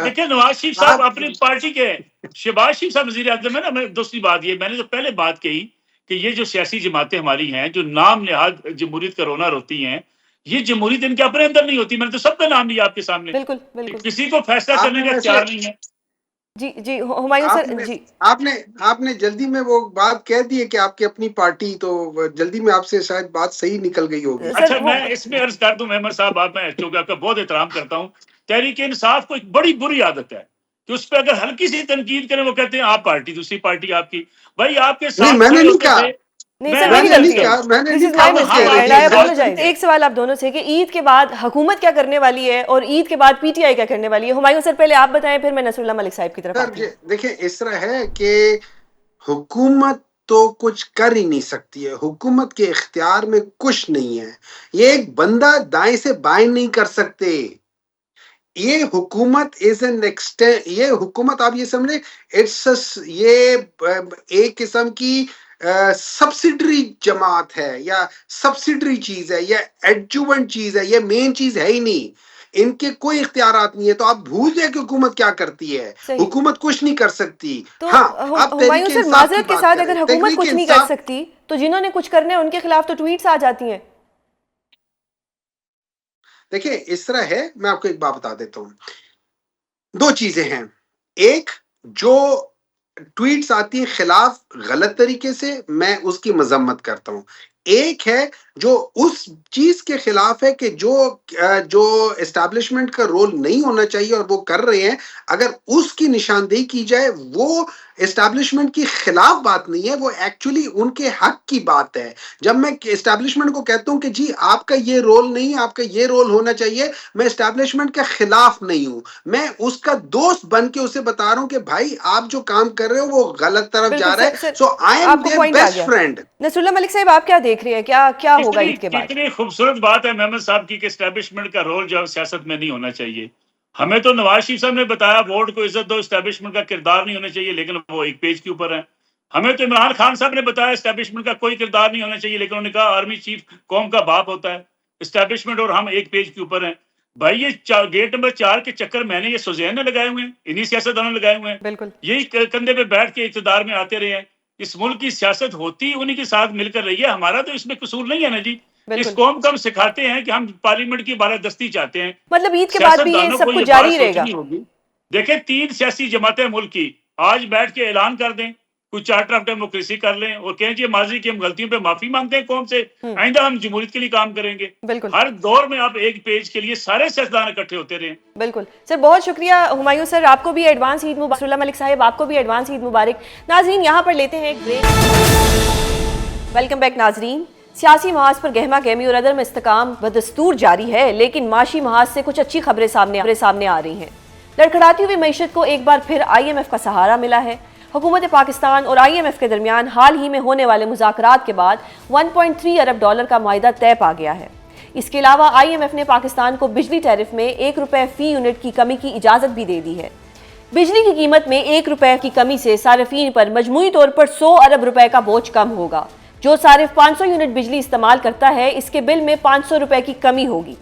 دیکھیں نواز شریف صاحب آپ اپنی پارٹی کے، شہباز شریف صاحب وزیر اعظم ہے نا۔ میں دوسری بات یہ، میں نے تو پہلے بات کہی کہ یہ جو سیاسی جماعتیں ہماری ہیں جو نام نہاد جمہوریت کا رونا روتی ہیں، یہ جمہوریت ان کے اپنے اندر نہیں ہوتی۔ میں نے تو سب کا نام لیا آپ کے سامنے، بالکل بالکل۔ کسی کو فیصلہ آپ کرنے نے کا ویسے اختیار نہیں ہے۔ جی جی ہمایوں آپ سر، نے جی آپ نے جلدی میں وہ بات کہہ دی ہے کہ آپ کی اپنی پارٹی، تو جلدی میں آپ سے شاید بات صحیح نکل گئی ہوگی۔ سر اچھا وہ میں اس میں عرض کر دوں محمد صاحب، آپ میں چونکہ آپ کا بہت احترام کرتا ہوں، تحریک انصاف کو ایک بڑی بری عادت ہے کہ اس پہ اگر ہلکی سی تنقید کریں وہ کہتے ہیں آپ پارٹی، دوسری پارٹی آپ کی۔ بھائی آپ کے نہیں ساتھ میں نے کھڑے نہیں ہوتے کہا، تھے، نہیں سر میری غلطی ہے. This is my mistake and I apologize. ایک سوال آپ دونوں سے کہ عید کے بعد حکومت کیا کرنے والی ہے اور عید کے بعد پی ٹی آئی کیا کرنے والی ہے. ہمایوں سر پہلے آپ بتائیں پھر میں نصر اللہ ملک صاحب کی طرف آتی ہوں. دیکھیں اس طرح ہے کہ حکومت تو کچھ کر ہی نہیں سکتی ہے، حکومت کے اختیار میں کچھ نہیں ہے. یہ ایک بندہ دائیں سے بائیں نہیں کر سکتے. یہ حکومت یہ حکومت آپ یہ سمجھیں یہ ایک قسم کی سبسیڈری جماعت ہے یا سبسیڈری چیز ہے یا ایڈجوونٹ چیز ہے، یہ مین چیز ہے ہی نہیں. ان کے کوئی اختیارات نہیں ہے. تو آپ بھول جائیں کہ حکومت کیا کرتی ہے. حکومت کچھ نہیں کر سکتی. ہاں ہمایوں سر معذرت کے ساتھ اگر حکومت کچھ نہیں کر سکتی تو جنہوں نے کچھ کرنا ہے ان کے خلاف تو ٹویٹس آ جاتی ہیں. دیکھیں اس طرح ہے، میں آپ کو ایک بات بتا دیتا ہوں. دو چیزیں ہیں. ایک جو ٹویٹس آتی ہیں خلاف غلط طریقے سے، میں اس کی مذمت کرتا ہوں. ایک ہے جو اس چیز کے خلاف ہے کہ جو اسٹیبلشمنٹ کا رول نہیں ہونا چاہیے اور وہ کر رہے ہیں. اگر اس کی نشاندہی کی جائے، وہ اسٹیبلشمنٹ کی خلاف بات نہیں ہے، وہ ایکچولی ان کے حق کی بات ہے. جب میں اسٹیبلشمنٹ کو کہتا ہوں کہ جی آپ کا یہ رول نہیں، آپ کا یہ رول ہونا چاہیے، میں اسٹیبلشمنٹ کے خلاف نہیں ہوں. میں اس کا دوست بن کے اسے بتا رہا ہوں کہ بھائی آپ جو کام کر رہے ہو وہ غلط طرف جا رہا ہے. So I am their best friend. Nasrullah Malik sahib آپ کیا دیکھ رہے ہیں، کیا ہوگا عید کے بعد؟ کتنی خوبصورت بات ہے محمد صاحب کی کہ اسٹیبلشمنٹ کا رول جو سیاست میں نہیں ہونا چاہیے. ہمیں تو نواز شریف صاحب نے بتایا ووٹ کو عزت دو، اسٹیبلشمنٹ کا کردار نہیں ہونا چاہیے، لیکن وہ ایک پیج کے اوپر ہے. ہمیں تو عمران خان صاحب نے بتایا اسٹیبلشمنٹ کا کوئی کردار نہیں ہونا چاہیے، لیکن انہوں نے کہا آرمی چیف قوم کا باپ ہوتا ہے. اسٹیبلشمنٹ اور ہم ایک پیج کے اوپر ہیں. بھائی یہ گیٹ نمبر 4 کے چکر میں نے یہ سوزین نے لگائے ہوئے ہیں، انہی سیاستدانوں نے لگائے ہوئے ہیں. بالکل یہی کندھے پہ بیٹھ کے اقتدار میں آتے رہے ہیں. اس ملک کی سیاست ہوتی انہی کے ساتھ مل کر رہی ہے. ہمارا تو اس میں قصور نہیں ہے نا جی. اس قوم کو ہم سکھاتے ہیں کہ ہم پارلیمنٹ کی بالادستی چاہتے ہیں. مطلب عید کے بعد بھی یہ سب کچھ جاری رہے گا. دیکھیں 3 سیاسی جماعتیں ملک کی آج بیٹھ کے اعلان کر دیں، کوئی چارٹر آف ڈیموکریسی کر لیں اور کہیں جی ماضی کی ہم غلطیوں پہ معافی مانگتے ہیں قوم سے، آئندہ ہم جمہوریت کے لیے کام کریں گے. ہر دور میں آپ ایک پیج کے لیے سارے سیاستدان اکٹھے ہوتے رہے. بالکل سر، بہت شکریہ. ہمایوں سر آپ کو بھی ایڈوانس عید مبارک. اللہ ملک صاحب آپ کو بھی ایڈوانس عید مبارک. ناظرین یہاں پر لیتے ہیں ایک بریک. ویلکم بیک ناظرین. سیاسی محاذ پر گہما گہمی اور عدم استحکام بدستور جاری ہے، لیکن معاشی محاذ سے کچھ اچھی خبریں سامنے آ رہی ہیں. لڑکھڑاتی ہوئی معیشت کو ایک بار پھر آئی ایم ایف کا سہارا ملا ہے. حکومت پاکستان اور آئی ایم ایف کے درمیان حال ہی میں ہونے والے مذاکرات کے بعد 1.3 ارب ڈالر کا معاہدہ طے پا گیا ہے. اس کے علاوہ آئی ایم ایف نے پاکستان کو بجلی ٹیرف میں 1 روپے فی یونٹ کی کمی کی اجازت بھی دے دی ہے. بجلی کی قیمت میں 1 روپے کی کمی سے صارفین پر مجموعی طور پر 100 ارب روپے کا بوجھ کم ہوگا. جو صارف 500 یونٹ بجلی استعمال کرتا ہے اس کے بل میں 500 روپے کی کمی ہوگی.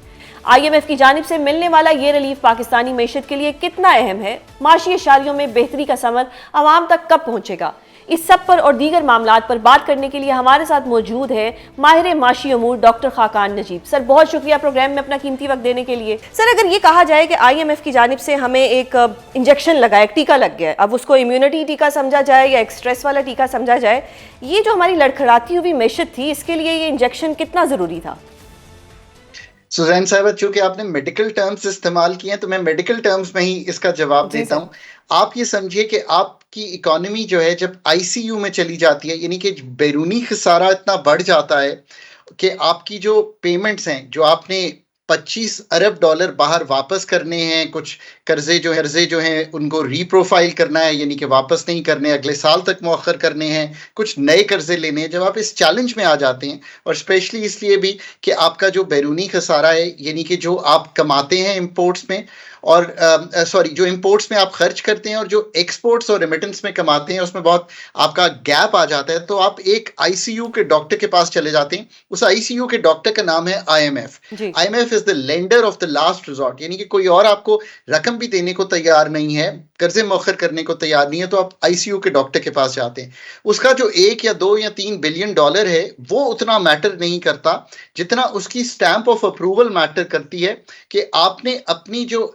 آئی ایم ایف کی جانب سے ملنے والا یہ ریلیف پاکستانی معیشت کے لیے کتنا اہم ہے؟ معاشی اشاریوں میں بہتری کا ثمر عوام تک کب پہنچے گا؟ اس سب پر اور دیگر معاملات پر بات کرنے کے لیے ہمارے ساتھ موجود ہے ماہر معاشی امور ڈاکٹر خاقان نجیب. سر بہت شکریہ پروگرام میں اپنا قیمتی وقت دینے کے لیے. سر اگر یہ کہا جائے کہ آئی ایم ایف کی جانب سے ہمیں ایک انجیکشن لگا ہے، ایک ٹیکہ لگ گیا ہے، اب اس کو امیونٹی ٹیکہ سمجھا جائے یا ایک سٹریس والا ٹیکہ سمجھا جائے، یہ جو ہماری لڑکھڑاتی ہوئی معیشت تھی اس کے لیے یہ انجیکشن کتنا ضروری تھا؟ سوزین صاحبہ چونکہ آپ نے میڈیکل ٹرمز استعمال کیے ہیں تو میں میڈیکل ٹرمز میں ہی اس کا جواب دیتا ہوں. آپ یہ سمجھیے کہ آپ کی اکانومی جو ہے جب آئی سی یو میں چلی جاتی ہے، یعنی کہ بیرونی خسارہ اتنا بڑھ جاتا ہے کہ آپ کی جو پیمنٹس ہیں، جو آپ نے 25 ارب ڈالر باہر واپس کرنے ہیں، کچھ قرضے جو ہیں ان کو ری پروفائل کرنا ہے، یعنی کہ واپس نہیں کرنے، اگلے سال تک مؤخر کرنے ہیں، کچھ نئے قرضے لینے ہیں. جب آپ اس چیلنج میں آ جاتے ہیں، اور اسپیشلی اس لیے بھی کہ آپ کا جو بیرونی خسارہ ہے، یعنی کہ جو آپ کماتے ہیں امپورٹس میں اور جو امپورٹس میں آپ خرچ کرتے ہیں اور جو ایکسپورٹس اور ریمیٹنس میں کماتے ہیں، اس میں بہت آپ کا گیپ آ جاتا ہے. تو آپ ایک آئی سی یو کے ڈاکٹر کے پاس چلے جاتے ہیں. اس آئی سی یو کے ڈاکٹر کا نام ہے I M F. I M F is the lender of the last resort, یعنی کہ کوئی اور آپ کو رقم بھی دینے کو تیار نہیں ہے، قرضے مؤخر کرنے کو تیار نہیں ہے، تو آپ آئی سی یو کے ڈاکٹر کے پاس جاتے ہیں. اس کا جو 1 یا 2 یا 3 بلین ڈالر ہے وہ اتنا میٹر نہیں کرتا جتنا اس کی اسٹیمپ آف اپروول میٹر کرتی ہے کہ آپ نے اپنی جو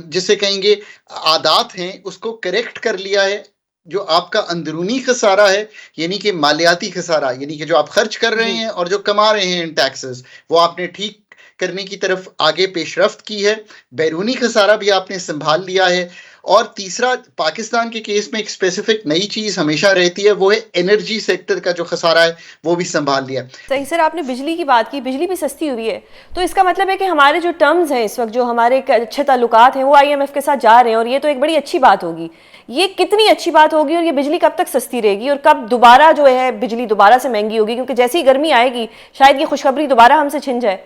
جسے کہیں گے عادات ہیں اس کو کریکٹ کر لیا ہے. جو آپ کا اندرونی خسارہ ہے، یعنی کہ مالیاتی خسارہ، یعنی کہ جو آپ خرچ کر رہے ہیں اور جو کما رہے ہیں ان ٹیکسز، وہ آپ نے ٹھیک کرنے کی طرف آگے پیش رفت کی ہے. بیرونی خسارہ بھی آپ نے سنبھال لیا ہے. اور تیسرا پاکستان کے کیس میں ایک اسپیسیفک نئی چیز ہمیشہ رہتی ہے، وہ ہے انرجی سیکٹر کا جو خسارہ ہے وہ بھی سنبھال لیا. صحیح سر، آپ نے بجلی کی بات کی، بجلی بھی سستی ہوئی ہے، تو اس کا مطلب ہے کہ ہمارے جو ٹرمز ہیں اس وقت، جو ہمارے اچھے تعلقات ہیں وہ آئی ایم ایف کے ساتھ جا رہے ہیں، اور یہ تو ایک بڑی اچھی بات ہوگی. یہ کتنی اچھی بات ہوگی اور یہ بجلی کب تک سستی رہے گی اور کب دوبارہ جو ہے بجلی دوبارہ سے مہنگی ہوگی؟ کیونکہ جیسی گرمی آئے گی شاید یہ خوشخبری دوبارہ ہم سے چھن جائے.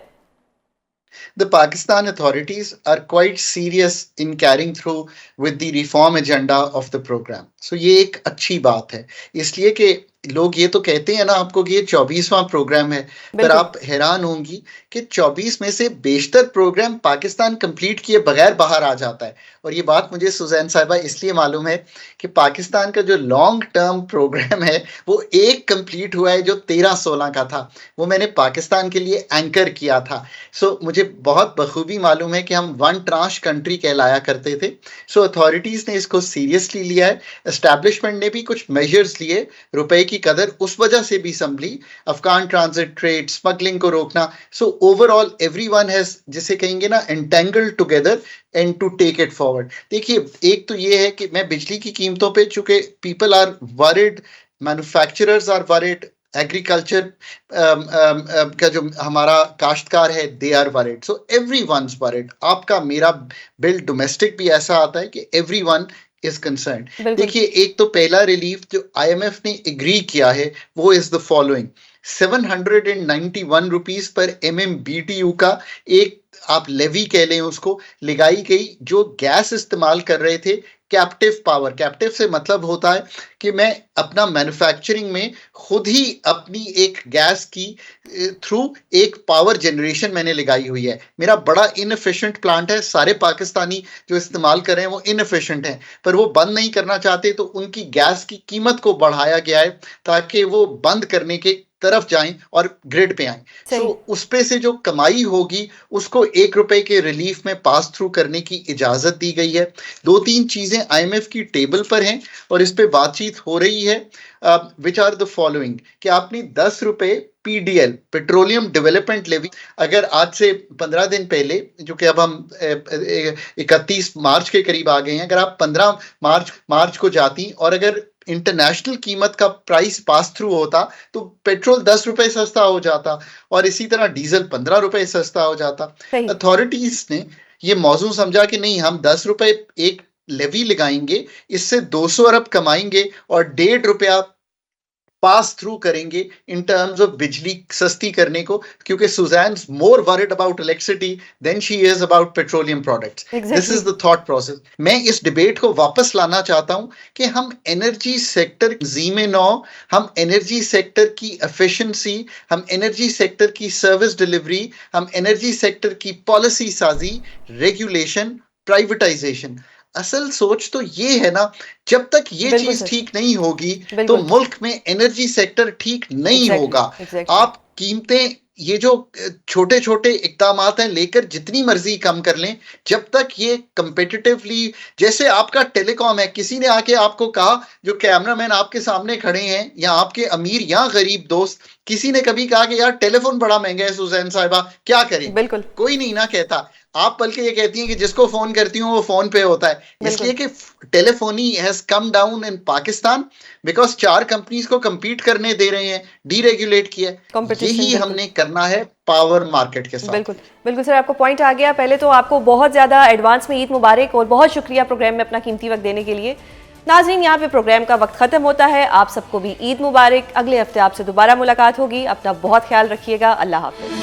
The Pakistan authorities are quite serious in carrying through with the reform agenda of the program. So یہ ایک اچھی بات ہے، اس لیے کہ لوگ یہ تو کہتے ہیں نا آپ کو کہ یہ 24واں پروگرام ہے، پر آپ حیران ہوں گی کہ 24 میں سے بیشتر پروگرام پاکستان کمپلیٹ کیے بغیر باہر آ جاتا ہے. اور یہ بات مجھے سوزین صاحبہ اس لیے معلوم ہے کہ پاکستان کا جو لانگ ٹرم پروگرام ہے وہ ایک کمپلیٹ ہوا ہے جو 13-16 کا تھا، وہ میں نے پاکستان کے لیے اینکر کیا تھا. سو مجھے بہت بخوبی معلوم ہے کہ ہم ون ٹرانش کنٹری کہلایا کرتے تھے. سو اتھارٹیز نے اس کو سیریسلی لیا ہے، اسٹیبلشمنٹ نے بھی کچھ میجرز لیے، روپے کی قدر اس وجہ سے بھی سنبھلی، افغان ٹرانزٹ ٹریڈ، اسمگلنگ کو روکنا. So overall everyone has, جسے کہیں گے نا، entangle together and to take it forward. دیکھیے ایک تو یہ ہے کہ میں بجلی کی قیمتوں پہ، چونکہ people are worried, manufacturers are worried, agriculture کا جو ہمارا کاشتکار ہے they are worried, so everyone's worried. آپ کا میرا بل ڈومیسٹک بھی ایسا آتا ہے کہ ایوری ون is concerned. دیکھیے ایک تو پہلا ریلیف جو آئی ایم ایف نے اگری کیا ہے وہ از دا فالوئنگ: 791 روپیز پر MMBTU کا ایک آپ لیوی کہہ لیں اس کو، لگائی گئی جو گیس استعمال کر رہے تھے کیپٹیو پاور. کیپٹیو سے مطلب ہوتا ہے کہ میں اپنا مینوفیکچرنگ میں خود ہی اپنی ایک گیس کی تھرو ایک پاور جنریشن میں نے لگائی ہوئی ہے. میرا بڑا انفیشینٹ پلانٹ ہے، سارے پاکستانی جو استعمال کر رہے ہیں وہ انفیشینٹ ہیں، پر وہ بند نہیں کرنا چاہتے، تو ان کی گیس کی قیمت کو بڑھایا گیا ہے تاکہ وہ بند کرنے کے طرف جائیں اور گریڈ پہ آئیں. سو اس پہ سے جو کمائی ہوگی اس کو 1 روپے کے ریلیف میں پاس تھرو کرنے کی اجازت دی گئی ہے. 2-3 چیزیں آئی ایم ایف کی ٹیبل پر ہیں اور اس پہ بات چیت ہو رہی ہے، which are the following: کہ آپ نے 10 روپے PDL پیٹرولیم ڈیولپمنٹ لیوی، اگر آج سے 15 دن پہلے، جو کہ اب ہم 31 مارچ کے قریب آ گئے ہیں، اگر آپ 15 مارچ کو جاتی اور اگر انٹرنیشنل قیمت کا پرائس پاس تھرو ہوتا تو پیٹرول 10 روپے سستا ہو جاتا اور اسی طرح ڈیزل 15 روپے سستا ہو جاتا. اتھارٹیز نے یہ موضوع سمجھا کہ نہیں، ہم 10 روپے ایک لیوی لگائیں گے، اس سے 200 ارب کمائیں گے اور 1.5 روپیہ پاس تھرو کریں گے ان ٹرمز آف بجلی سستی کرنے کو، کیونکہ Suzanne more worried about electricity than she is about petroleum products. This is the thought process. میں اس ڈبیٹ کو واپس لانا چاہتا ہوں کہ ہم انرجی سیکٹر زیم نو، ہم انرجی سیکٹر کی ایفیشنسی، ہم انرجی سیکٹر کی سروس ڈلیوری، ہم انرجی سیکٹر کی پالیسی سازی، ریگولیشن، پرائیویٹائزیشن. اصل سوچ تو یہ ہے نا، جب تک یہ چیز ٹھیک نہیں ہوگی تو ملک میں انرجی سیکٹر ٹھیک نہیں ہوگا. آپ قیمتیں، یہ جو چھوٹے چھوٹے اقدامات ہیں، لے کر جتنی مرضی کم کر لیں، جب تک یہ کمپیٹیٹیولی، جیسے آپ کا ٹیلی کام ہے، کسی نے آ کے آپ کو کہا، جو کیمرہ مین آپ کے سامنے کھڑے ہیں یا آپ کے امیر یا غریب دوست، کسی نے کبھی کہا کہ یار ٹیلی فون بڑا مہنگا ہے سوزین صاحبہ، کیا کریں؟ بالکل کوئی نہیں نہ کہتا. آپ بلکہ یہ کہتی ہیں کہ جس کو فون کرتی ہوں وہ فون پہ ہوتا ہے. اس لیے کہ telephony has come down in Pakistan because 4 companies کو کمپیٹ کرنے دے رہے ہیں، ڈی ریگولیٹ کیا. یہی ہم نے کرنا ہے پاور مارکیٹ کے ساتھ. بالکل سر، آپ کو پوائنٹ آ گیا. پہلے تو آپ کو بہت زیادہ ایڈوانس میں عید مبارک، اور بہت شکریہ پروگرام میں اپنا قیمتی وقت دینے کے لیے. ناظرین، یہاں پہ پروگرام کا وقت ختم ہوتا ہے. آپ سب کو بھی عید مبارک. اگلے ہفتے آپ سے دوبارہ ملاقات ہوگی. اپنا بہت خیال رکھیے گا. اللہ حافظ.